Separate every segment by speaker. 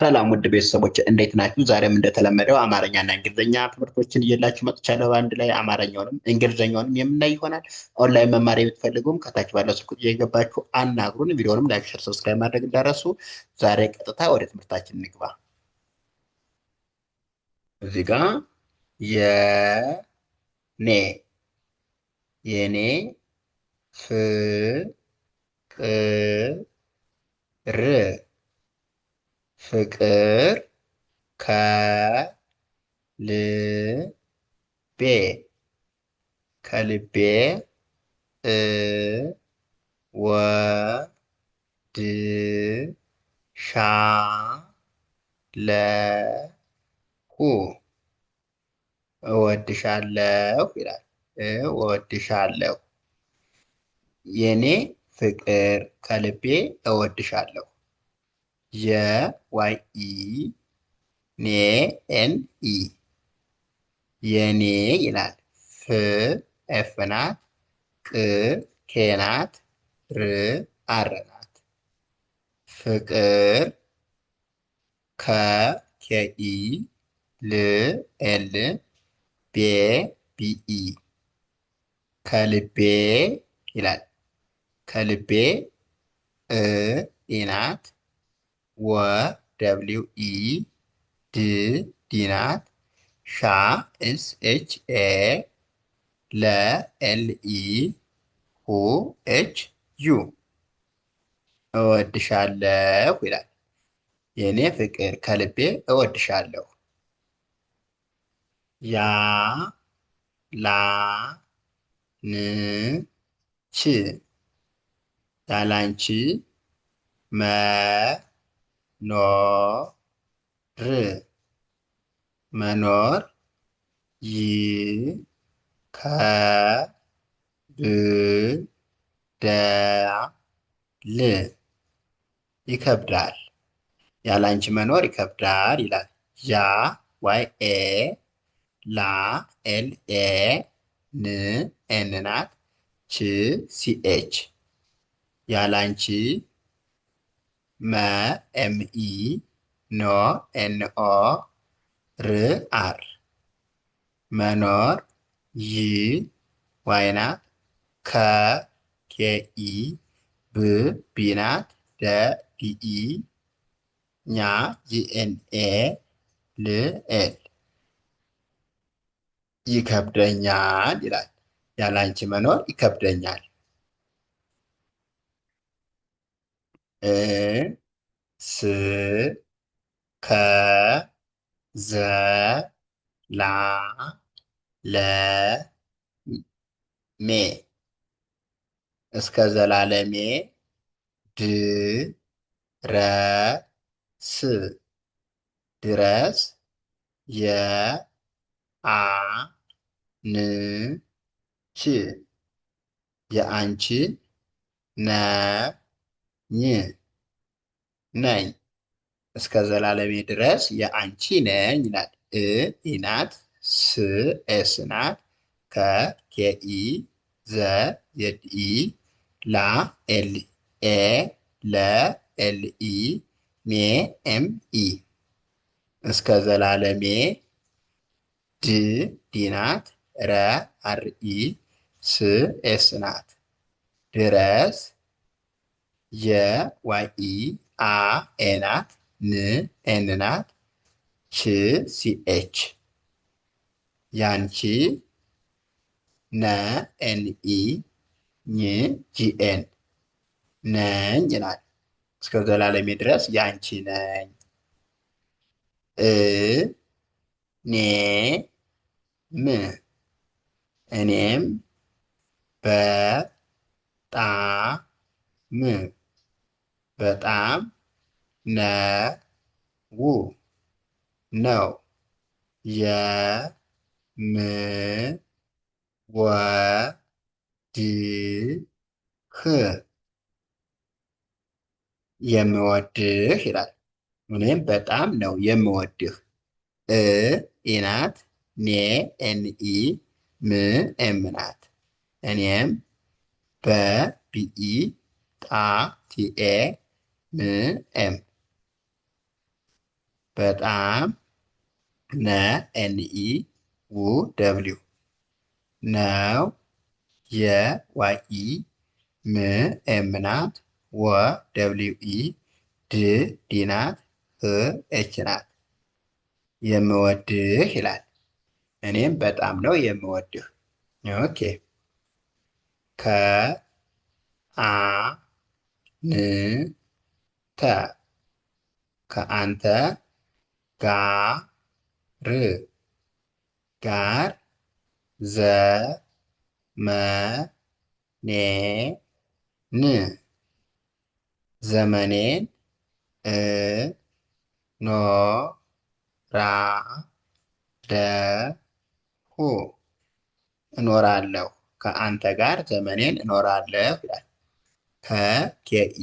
Speaker 1: ሰላም ውድ ቤተሰቦች እንዴት ናችሁ? ዛሬም እንደተለመደው አማርኛና እንግሊዝኛ ትምህርቶችን እየላችሁ መጥቻለሁ። በአንድ ላይ አማርኛውንም እንግሊዝኛውንም የምናይ ይሆናል። ኦንላይን መማር የምትፈልጉም ከታች ባለው ስልክ እየገባችሁ አናግሩን። ቪዲዮንም ላይክ፣ ሸር፣ ሰብስክራይብ ማድረግ እንዳረሱ። ዛሬ ቀጥታ ወደ ትምህርታችን እንግባ። እዚህ ጋ የኔ የኔ ፍቅር ፍቅር ከልቤ ከልቤ እወድሻለሁ ይላል። እወድሻለሁ የኔ ፍቅር ከልቤ እወድሻለሁ። የዋይ ኢ ኔ ኤን ኢ የኔ ይላል። ፍ ኤፍ ናት። ቅ ኬ ናት። ር አር ናት። ፍቅር ከ ኬ ኢ ል ኤል ቤ ቢኢ ከልቤ ይላል። ከልቤ ኢ ናት። ወ ደብሊው ኢ ድ ዲ ናት። ሻ ኤስ ኤች ኤ ለ ኤል ኢ ሁ ኤች ዩ እወድሻለሁ ይላል። የኔ ፍቅር ከልቤ እወድሻለሁ። ያ ላ ን ች ያላንቺ መኖር ይከብዳል። ያላንቺ መኖር ይከብዳል ይላል። ያ ዋይ ኤ ላ ኤል ኤ ን ኤን ናት። ች ሲ ኤች ያላንቺ መ ኤም ኢ ኖ ኤን ኦ ር አር መኖር ይ ዋይ ናት። ከ ኬ ኢ ብ ቢ ናት። ደ ዲ ኢ ኛ ጂ ኤን ኤ ል ኤል ይከብደኛል ይላል። ያላንቺ መኖር ይከብደኛል። እ ስ ከ ዘ ላ ለ ሜ እስከ ዘላለሜ ድ ረ ስ ድረስ የ አ ን ች የአንቺ ነ ኝ ነኝ እስከ ዘላለሜ ድረስ የአንቺ ነኝ ይላል። ኢ ናት። ስ ኤስ ናት። ከ ኬ ኢ ዘ ዜድ ኢ ላ ኤል ኤ ለ ኤል ኢ ሜ ኤም ኢ እስከ ዘላለሜ ድ ዲ ናት። ረ አር ኢ ስ ኤስ ናት። ድረስ የ ዋይ ኢ አ ኤ ናት። ን ኤን ናት። ች ሲ ኤች ያንቺ ነ ኤን ኢ ኝ ጂ ኤን ነኝ ይላል። እስከ ዘላለሜ ድረስ ያንቺ ነኝ። እ ኔ ም እኔም በጣም ነው የምወድህ ይላል። እኔም በጣም ነው የምወድህ። ኢ ናት። ኔ ኤን ኢ ም ኤም ናት። እኔም በ ቢኢ ጣ ቲኤ ም ኤም በጣም ነ ኤንኢ ው ደብሊው ነው። የዋኢ ም ኤም ናት። ወ ደብሊው ኢ ድ ዲ ናት። ህ ኤች ናት። የምወድህ ይላል። እኔም በጣም ነው የምወድህ። ኦኬ ከ አ ን ተ ከአንተ ጋር ጋር ዘ መ ኔ ን ዘመኔን እ ኖ ራ ደ ሁ እኖራለሁ። ከአንተ ጋር ዘመኔን እኖራለሁ ይላል። ከ ኬኢ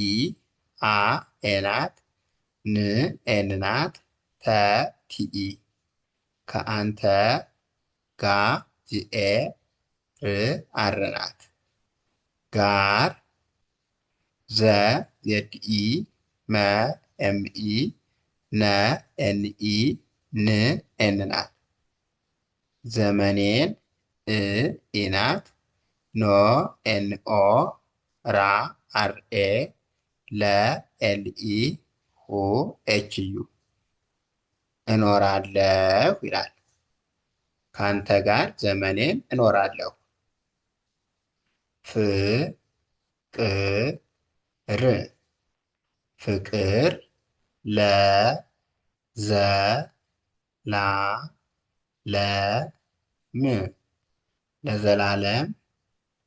Speaker 1: አ ኤ ናት። ን ኤን ናት። ተ ቲኢ ከአንተ ጋ ጂኤ ር አር ናት። ጋር ዘ ዜድኢ መ ኤምኢ ነ ኤንኢ ን ኤን ናት። ዘመኔን እ ኢ ናት። ኖ ኤንኦ ራ አርኤ ለ ኤልኢ ሁ ኤችዩ እኖራለሁ ይላል። ከአንተ ጋር ዘመኔን እኖራለሁ። ፍ ቅ ር ፍቅር ለ ዘ ላ ለ ም ለዘላለም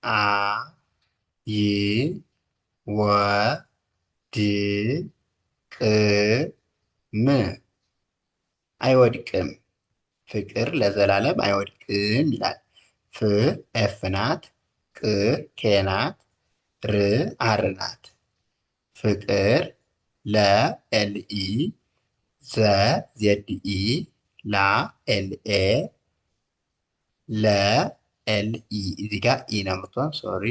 Speaker 1: አ ይ ወ ድ ቅ ም አይወድቅም። ፍቅር ለዘላለም አይወድቅም ይላል። ፍ ኤፍ ናት። ቅ ኬ ናት። ር አር ናት። ፍቅር ለ ኤልኢ ዘ ዜድኢ ላ ኤልኤ ለ ኤልኢ እዚህ ጋር ኢ ነው የምትሆን ሶሪ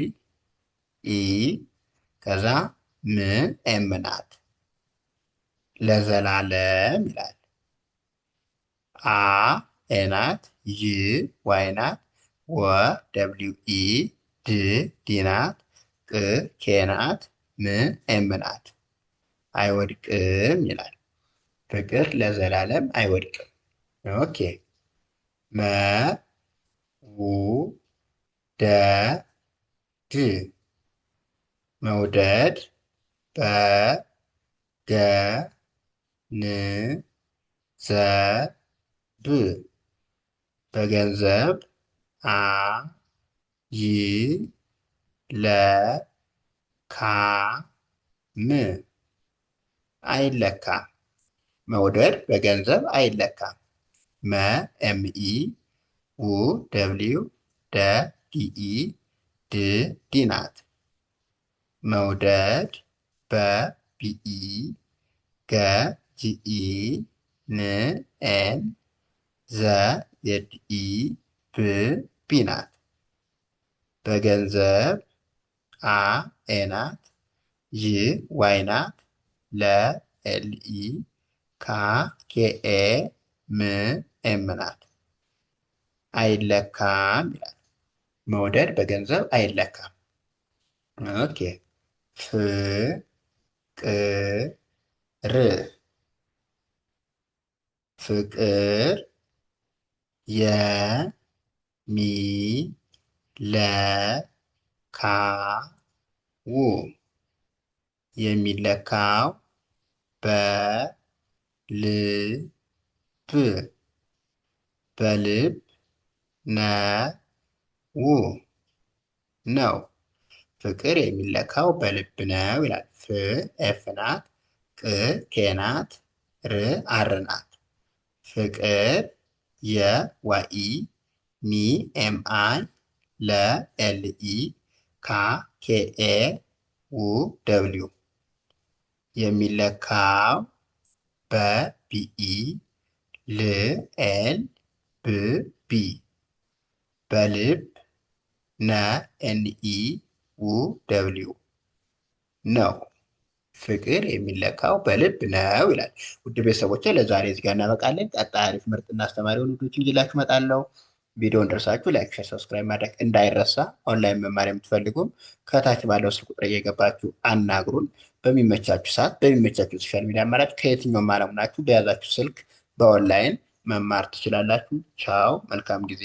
Speaker 1: ኢ ከዛ ም ኤም ናት። ለዘላለም ይላል። አ ኤ ናት። ይ ዋይ ናት። ወ ደብሊው ኢ ድ ዲ ናት። ቅ ኬ ናት። ም ኤም ናት። አይወድቅም ይላል። ፍቅር ለዘላለም አይወድቅም። ኦኬ መ ው ደ ድ መውደድ በ ገ ን ዘ ብ በገንዘብ አ ይ ለ ካ ም አይለካም። መውደድ በገንዘብ አይለካም። መ ኤምኢ ው ደብሊው ደ ዲኢ ድ ዲ ናት። መውደድ በቢኢ ገ ጂኢ ን ኤን ዘ ዜድኢ ብ ቢ ናት። በገንዘብ አ ኤ ናት። ይ ዋይ ናት። ለ ኤልኢ ካ ኬኤ ም ኤም ናት። አይለካም ይላል። መውደድ በገንዘብ አይለካም። ኦኬ ፍ ቅ ር ፍቅር የ ሚ ለ ካ ው የሚለካው በ ል ብ በልብ ነ ው ነው። ፍቅር የሚለካው በልብ ነው ይላል። ፍ ኤፍ ናት። ቅ ኬ ናት። ር አር ናት። ፍቅር የዋኢ ሚ ኤም አይ ለ ኤልኢ ካ ኬኤ ው ደብሊው የሚለካው በቢኢ ል ኤል ብ ቢ በልብ ነ ኤንኢ ው ደብሊው ነው። ፍቅር የሚለካው በልብ ነው ይላል። ውድ ቤተሰቦቼ ለዛሬ እዚህ ጋር እናበቃለን። ቀጣይ አሪፍ ምርጥና አስተማሪ የሆኑ ቪዲዮዎችን ይዤላችሁ እመጣለሁ። ቪዲዮውን ደርሳችሁ ላይክ፣ ሼር፣ ሰብስክራይብ ማድረግ እንዳይረሳ። ኦንላይን መማር የምትፈልጉም ከታች ባለው ስልክ ቁጥር እየገባችሁ አናግሩን። በሚመቻችሁ ሰዓት በሚመቻችሁ ሶሻል ሚዲያ አማራጭ ከየትኛውም ዓለም ናችሁ በያዛችሁ ስልክ በኦንላይን መማር ትችላላችሁ። ቻው፣ መልካም ጊዜ